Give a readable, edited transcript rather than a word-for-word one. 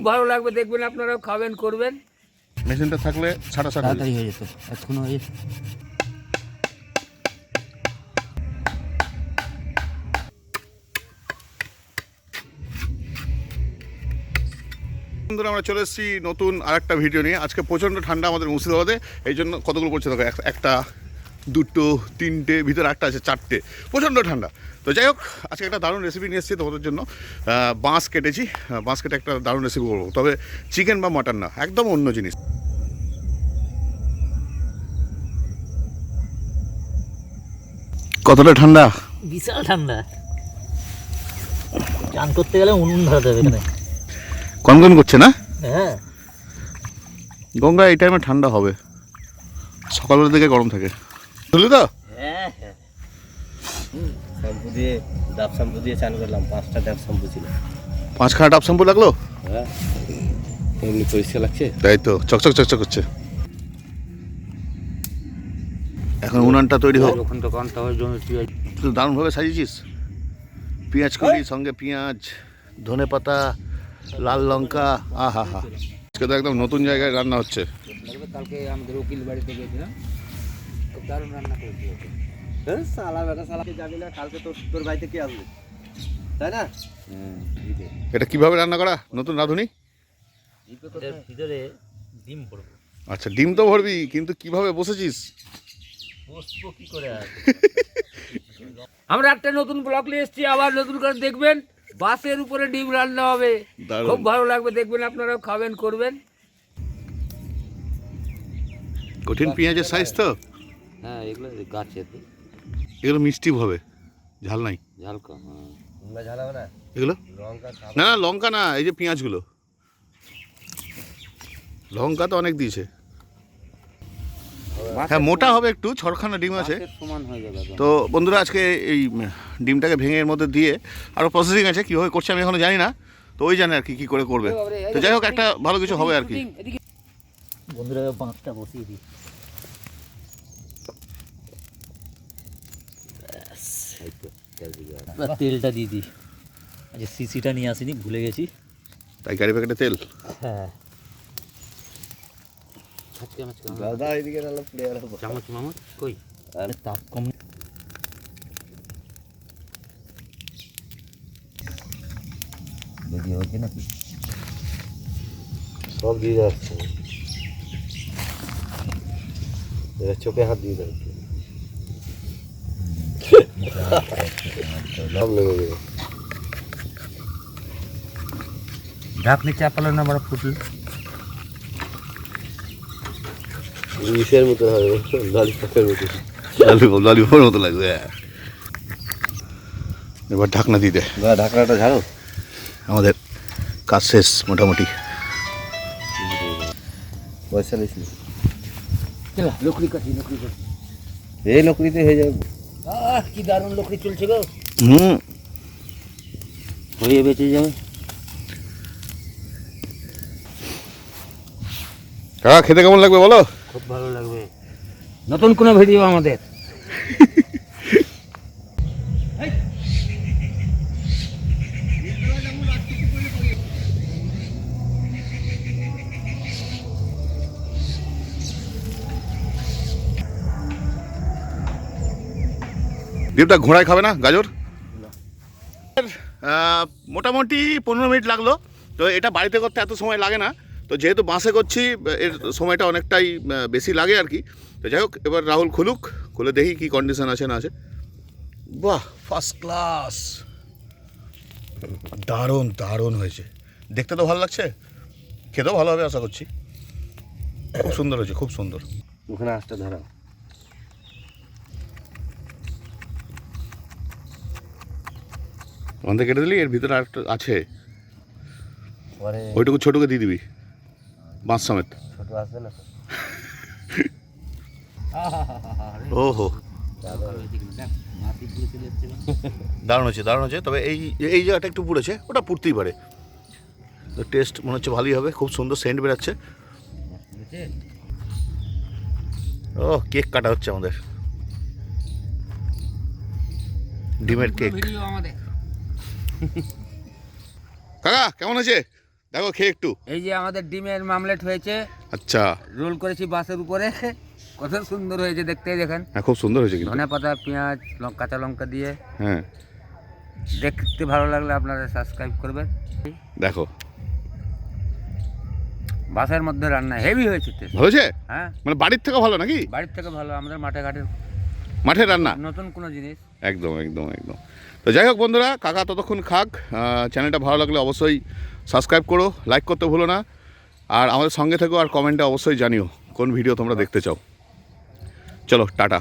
ভালো লাগবে, দেখবেন আপনারাও খাবেন করবেন। মেশিনটা থাকলে ছাড়া তাড়াতাড়ি হয়ে যেত, এতক্ষণ হয়ে যেত। বন্ধুরা আমরা চলে এসেছি নতুন আরেকটা ভিডিও নিয়ে। আজকে প্রচণ্ড ঠান্ডা আমাদের মুর্শিদাবাদে, এই জন্য কতগুলো পড়ছে দেখো, একটা দুটো তিনটে, ভিতরে একটা আছে চারটে, প্রচণ্ড ঠান্ডা। তো যাই হোক, আজকে একটা দারুণ রেসিপি নিয়ে এসেছি তোমাদের জন্য। বাঁশ কেটেছি, বাঁশ কেটে একটা দারুণ রেসিপি করবো, তবে চিকেন বা মাটন না, একদম অন্য জিনিস। কতটা ঠান্ডা, বিশাল ঠান্ডা, চান করতে গেলে উনুন ধরাতে হবে এখানে। কনকন করছে না? হ্যাঁ, গঙ্গা এই টাইমে ঠান্ডা হবে, সকালবেলা থেকে গরম থাকে, বুঝলি তো? হ্যাঁ হ্যাঁ। শ্যাম্পু দিয়ে, ডাব শ্যাম্পু দিয়ে চান করলাম, 5টা ডাব শ্যাম্পু ছিল। 5খানা ডাব শ্যাম্পু লাগলো? হ্যাঁ, এমনি পরিষ্কার লাগছে। তাই তো, চকচক চকচক করছে। এখন উনানটা তৈরি হোক। ওখান তো কানটা হয়ে জমি পেঁয়াজ তুই দারুণভাবে সাজিয়েছিস, পেঁয়াজ কলি, সঙ্গে পেঁয়াজ, ধনে পাতা, লাল লঙ্কা। আহা হা, আজকে তো একদম নতুন জায়গায় রান্না হচ্ছে। কালকে আমাদের উকিল বাড়িতে গেছিলাম, খুব দারুণ রান্না করেছিল। হ্যাঁ, সালা বেটা সালাকে যাবি না, কালকে তোর বাড়িতে কে আসবে, তাই না? এটা কিভাবে রান্না করা নতুন রাঁধুনি? ভিতরে ডিম পড়বো। আচ্ছা, ডিম তো ভরবি, কিন্তু কিভাবে বসেছিস? বসবো কি করে আর? আমরা একটা নতুন ব্লগ নিয়ে এসেছি, আবার নতুন করে দেখবেন। বাসের উপরে ডিম রান্না হবে, দারুণ। খুব ভালো লাগবে, দেখবেন আপনারাও খাবেন করবেন। কঠিন পেঁয়াজের সাইজ তো, হ্যাঁ, এগুলো গাছের এগুলো মিষ্টি হবে, ঝাল নাই। ঝাল কম। ঝাল হবে না এগুলো লঙ্কা। না না, লঙ্কা না, এই যে পেঁয়াজগুলো, লঙ্কা তো অনেক দিয়েছে। হ্যাঁ, মোটা হবে একটু, ছড়খানা ডিম আছে। সমান হয়ে যাবে। তো বন্ধুরা, আজকে এই ডিমটাকে ভেঙে এর মধ্যে দিয়ে আরও প্রসেসিং আছে, কীভাবে করছে আমি এখনো জানি না, তো ওই জানে আর কি কী করে করবে। তো যাই হোক, একটা ভালো কিছু হবে আর কি। বন্ধুরা, বাঁশটা বসিয়ে দিই। তেলটা দিয়ে দিই। আচ্ছা, সিসিটা নিয়ে আসিনি, ভুলে গেছি। তাই গাড়ি প্যাকেটে তেল। হ্যাঁ, দাদা এদিকে চামচ মামচ কই, আরে তাপ কম। রেডি হচ্ছে নাকি? সব দিয়ে যাচ্ছে, চোখে হাত দিয়ে যাচ্ছে। ঢাকনি চাপালো না, বড় ফুটল ইসের মতো হবে, ললিপপের মতো। ললিপপের মতো লাগবে। এবার ঢাকনা দিয়ে দে। ঢাকনাটা ঝাড়ো, আমাদের কাজ শেষ মোটামুটি। পয়সা নিস নি, লকড়ি কাটি, এই লকড়িতে হয়ে যাবে। কি দারুণ লকড়ি চলছে গো। হয়ে বেঁচে যাবে। কাকা, খেতে কেমন লাগবে বলো? খুব ভালো লাগবে। নতুন কোনো ভিডিও আমাদের। ডিমটা ঘোড়ায় খাবে না, গাজর। মোটামুটি 15 মিনিট লাগলো। তো এটা বাড়িতে করতে এত সময় লাগে না, তো যেহেতু বাসে করছি এর সময়টা অনেকটাই বেশি লাগে আর কি। তো যাই হোক, এবার রাহুল খুলুক, খুলে দেখি কি কন্ডিশন আছে না আছে। বাহ, ফার্স্ট ক্লাস, দারুণ দারুণ হয়েছে, দেখতে তো ভালো লাগছে, খেতেও ভালো হবে আশা করছি। খুব সুন্দর হয়েছে, খুব সুন্দর। ওখানে আঁচটা ধরাও। অন্ধে কেটে দিলি, এর ভিতরে আর আছে, ওইটুকু ছোটকে দিয়ে দিবি বাঁশ সমেত। ছোট আসবে না তো। ওহো, দারুণ হচ্ছে, দারুণ হচ্ছে। তবে এই এই জায়গাটা একটু পুড়েছে, ওটা পুড়তেই পারে। তো টেস্ট মনে হচ্ছে ভালোই হবে, খুব সুন্দর সেন্ট বেরাচ্ছে। ও, কেক কাটা হচ্ছে আমাদের, ডিমের কেক। কাকা কেমন আছে? দেখো খেয়ে একটু। এই যে আমাদের ডিমের মামলেট হয়েছে, আচ্ছা, রোল করেছি বাসের উপরে, কত সুন্দর হয়েছে দেখতে দেখেন। হ্যাঁ খুব সুন্দর হয়েছে কিন্তু। ধনে পাতা, পেঁয়াজ, কাঁচা লঙ্কা দিয়ে হ্যাঁ দেখতে ভালো লাগলে আপনারা সাবস্ক্রাইব করবেন। দেখো বাসের মধ্যে রান্না হেভি হয়েছে টেস্ট। ভালো হয়েছে, হ্যাঁ, মানে বাড়ির থেকে ভালো নাকি? বাড়ির থেকে ভালো, আমাদের মাঠে ঘাটের মাঠের রান্না নতুন কোনো জিনিস। একদম একদম একদম। তো যাই হোক বন্ধুরা, কাকা ততক্ষণ খাক। চ্যানেলটা ভালো লাগলে অবশ্যই সাবস্ক্রাইব করো, লাইক করতে ভুলো না, আর আমাদের সঙ্গে থেকো, আর কমেন্টে অবশ্যই জানিও কোন ভিডিও তোমরা দেখতে চাও। চলো টাটা।